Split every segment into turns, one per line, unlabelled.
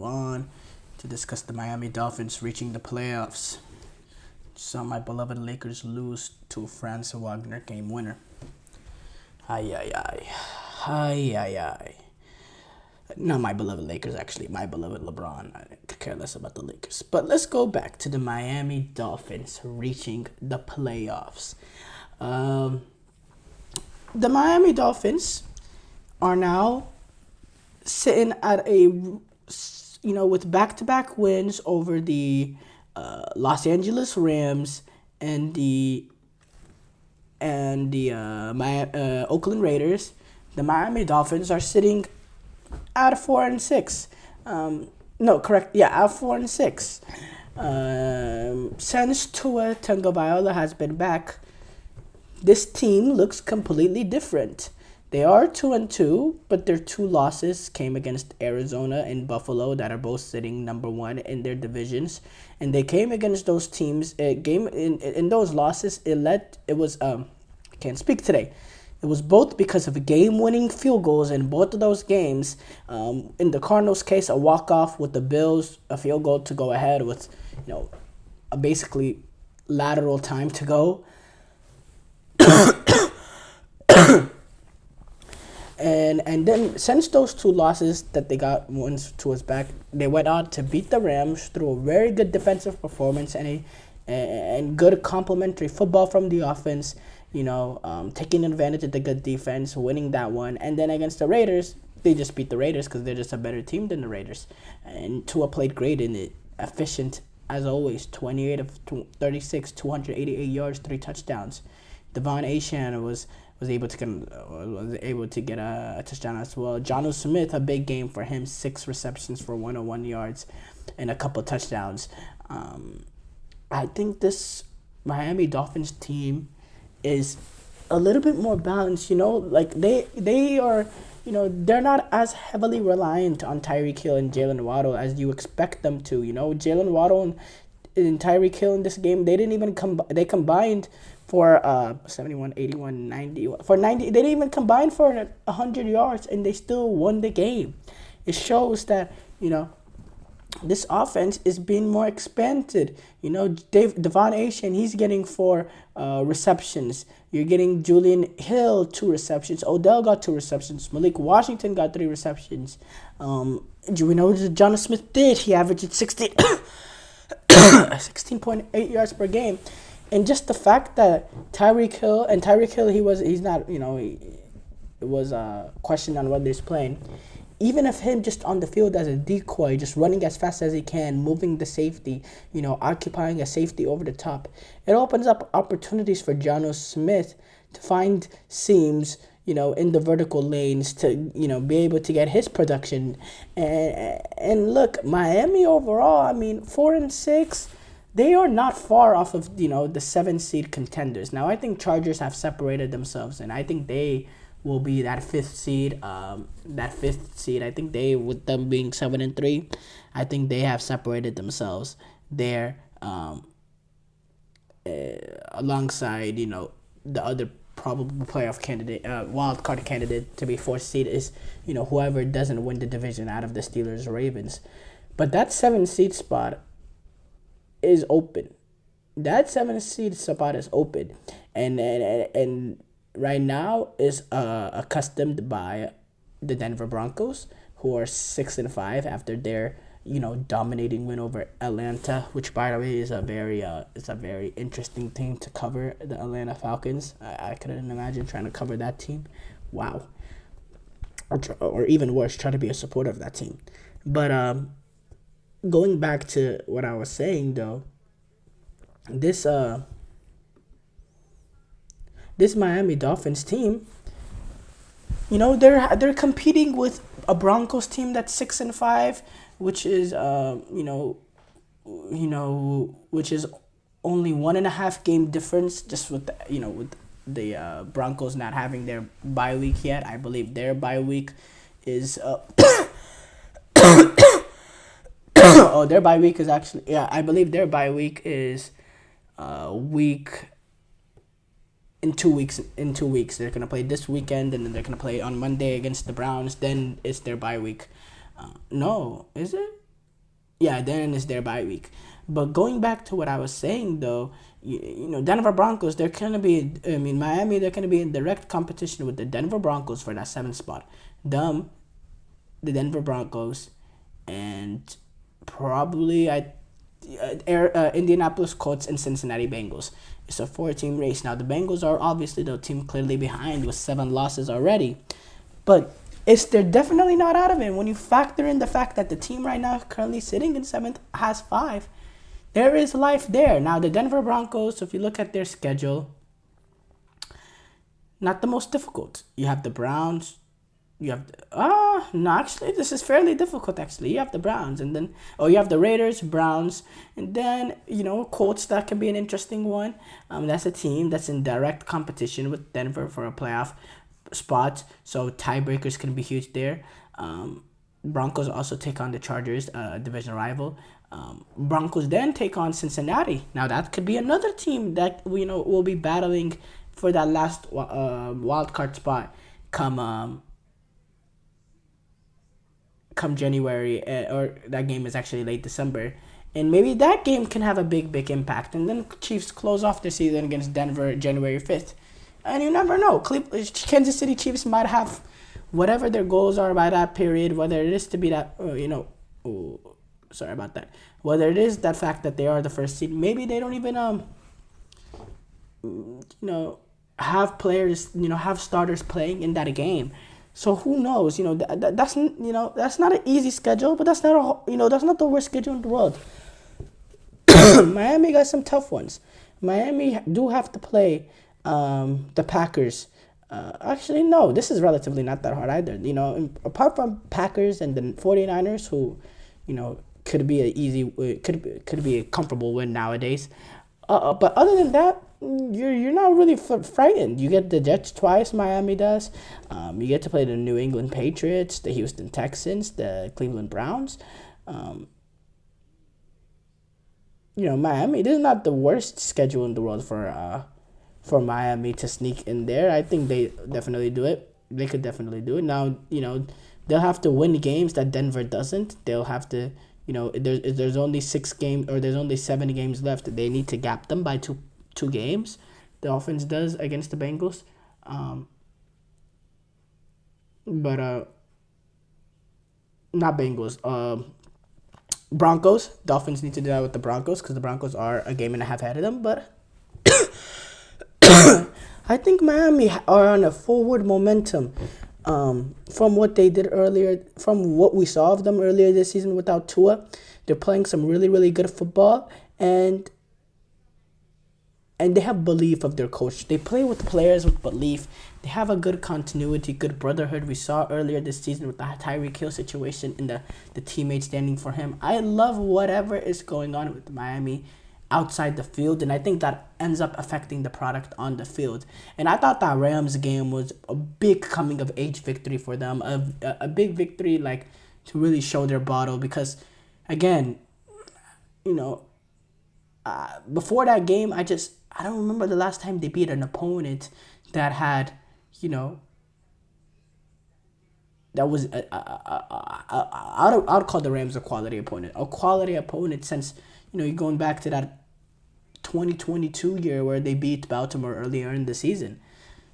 on to discuss the Miami Dolphins reaching the playoffs. Saw my beloved Lakers lose to Franz Wagner game winner. Ay, ay, ay. Ay, ay, ay. Not my beloved Lakers, actually. My beloved LeBron. I could care less about the Lakers. But let's go back to the Miami Dolphins reaching the playoffs. The Miami Dolphins are now sitting at with back-to-back wins over the Los Angeles Rams and the Oakland Raiders. The Miami Dolphins are sitting at 4-6. No, correct. Yeah, at 4-6. Since Tua Tagovailoa has been back, this team looks completely different. They are 2-2, but their two losses came against Arizona and Buffalo, that are both sitting number one in their divisions, and they came against those teams. In those losses, I can't speak today. It was both because of game-winning field goals in both of those games. In the Cardinals' case, a walk-off with the Bills, a field goal to go ahead with, a basically lateral time to go. And then since those two losses that they got once to us back, they went on to beat the Rams through a very good defensive performance and good complementary football from the offense. Taking advantage of the good defense, winning that one. And then against the Raiders, they just beat the Raiders because they're just a better team than the Raiders. And Tua played great in it, efficient as always. 28 of 36, 288 yards, 3 touchdowns. Devon Achane was able to get a touchdown as well. Jonnu Smith, a big game for him, 6 receptions for 101 yards and a couple touchdowns. I think this Miami Dolphins team is a little bit more balanced. They are, they're not as heavily reliant on Tyreek Hill and Jalen Waddle as you expect them to. Jalen Waddle and Tyreek Hill in this game, they didn't even they combined for 71, 81, 90. For 90, they didn't even combine for 100 yards, and they still won the game. It shows that, this offense is being more expanded. Devon Achane, he's getting 4 receptions. You're getting Julian Hill 2 receptions. Odell got 2 receptions. Malik Washington got 3 receptions. Do we know what Jonnu Smith did? He averaged 16.8 yards per game. And just the fact that Tyreek Hill, he's not, it was a question on whether he's playing. Even if him just on the field as a decoy, just running as fast as he can, moving the safety, occupying a safety over the top, it opens up opportunities for Jonnu Smith to find seams, in the vertical lanes to, be able to get his production. And look, Miami overall, 4-6, they are not far off of, the 7-seed contenders. Now, I think Chargers have separated themselves, and I think they will be that 5th seed. I think they, with them being 7-3, I think they have separated themselves there, alongside, the other probable playoff candidate, wild card candidate to be 4th seed is, whoever doesn't win the division out of the Steelers or Ravens. But that 7th-seed spot is open. That 7th-seed spot is open, and right now is accustomed by the Denver Broncos, who are 6-5 after their dominating win over Atlanta, which by the way is a very interesting team to cover. The Atlanta Falcons. I couldn't imagine trying to cover that team. Wow. Or even worse, try to be a supporter of that team. But going back to what I was saying though, this Miami Dolphins team, they're competing with a Broncos team that's 6-5, which is which is only 1.5 game difference, just with the Broncos not having their bye week yet. I believe their bye week is their bye week is actually, I believe their bye week is week in 2 weeks. They're gonna play this weekend, and then they're gonna play on Monday against the Browns. Then it's their bye week. No, is it? Yeah, then it's their bye week. But going back to what I was saying though, Denver Broncos, they're gonna be. I mean, Miami, they're gonna be in direct competition with the Denver Broncos for that seventh spot. Them, the Denver Broncos, and probably Indianapolis Colts and Cincinnati Bengals. It's a four-team race. Now the Bengals are obviously the team clearly behind with 7 losses already, but they're definitely not out of it. When you factor in the fact that the team right now currently sitting in seventh has 5, there is life there. Now the Denver Broncos, if you look at their schedule, not the most difficult. You have the Browns. You have no, actually this is fairly difficult actually. You have the Browns, and then you have the Raiders, Browns, and then Colts. That can be an interesting one. That's a team that's in direct competition with Denver for a playoff spot, so tiebreakers can be huge there. Broncos also take on the Chargers, division rival. Broncos then take on Cincinnati. Now that could be another team that will be battling for that last wild card spot come January, or that game is actually late December, and maybe that game can have a big impact. And then Chiefs close off the season against Denver January 5th, and you never know. Kansas City Chiefs might have whatever their goals are by that period, whether it is to be that sorry about that, whether it is that fact that they are the first seed. Maybe they don't even have players, have starters playing in that game. So who knows? That's not an easy schedule, but that's not the worst schedule in the world. Miami got some tough ones. Miami do have to play the Packers. Actually, no, this is relatively not that hard either. Apart from Packers and the 49ers, who, could be could be a comfortable win nowadays. But other than that, you're not really frightened. You get the Jets twice. Miami does. You get to play the New England Patriots, the Houston Texans, the Cleveland Browns. Miami. This is not the worst schedule in the world for Miami to sneak in there. I think they definitely do it. They could definitely do it. Now, they'll have to win games that Denver doesn't. They'll have to. There's only 6 games, or there's only 7 games left. They need to gap them by two games. The offense does against the Bengals, but not Bengals. Broncos. Dolphins need to do that with the Broncos because the Broncos are a game and a half ahead of them. But I think Miami are on a forward momentum. From what they did earlier, from what we saw of them earlier this season without Tua, they're playing some really good football, and they have belief of their coach. They play with players with belief. They have a good continuity, good brotherhood. We saw earlier this season with the Tyreek Hill situation and the teammates standing for him. I love whatever is going on with Miami outside the field, and I think that ends up affecting the product on the field. And I thought that Rams game was a big coming of age victory for them, a big victory, like, to really show their bottle, because again, before that game, I don't remember the last time they beat an opponent that had, that was I'd call the Rams a quality opponent since you're going back to that 2022 year where they beat Baltimore earlier in the season.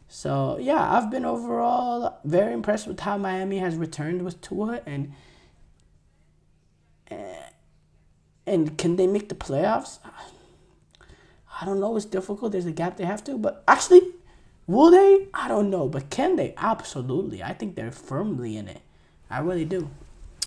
So yeah, I've been overall very impressed with how Miami has returned with Tua, and can they make the playoffs? I don't know. It's difficult. There's a gap they have to, but actually, will they? I don't know, but can they? Absolutely. I think they're firmly in it. I really do.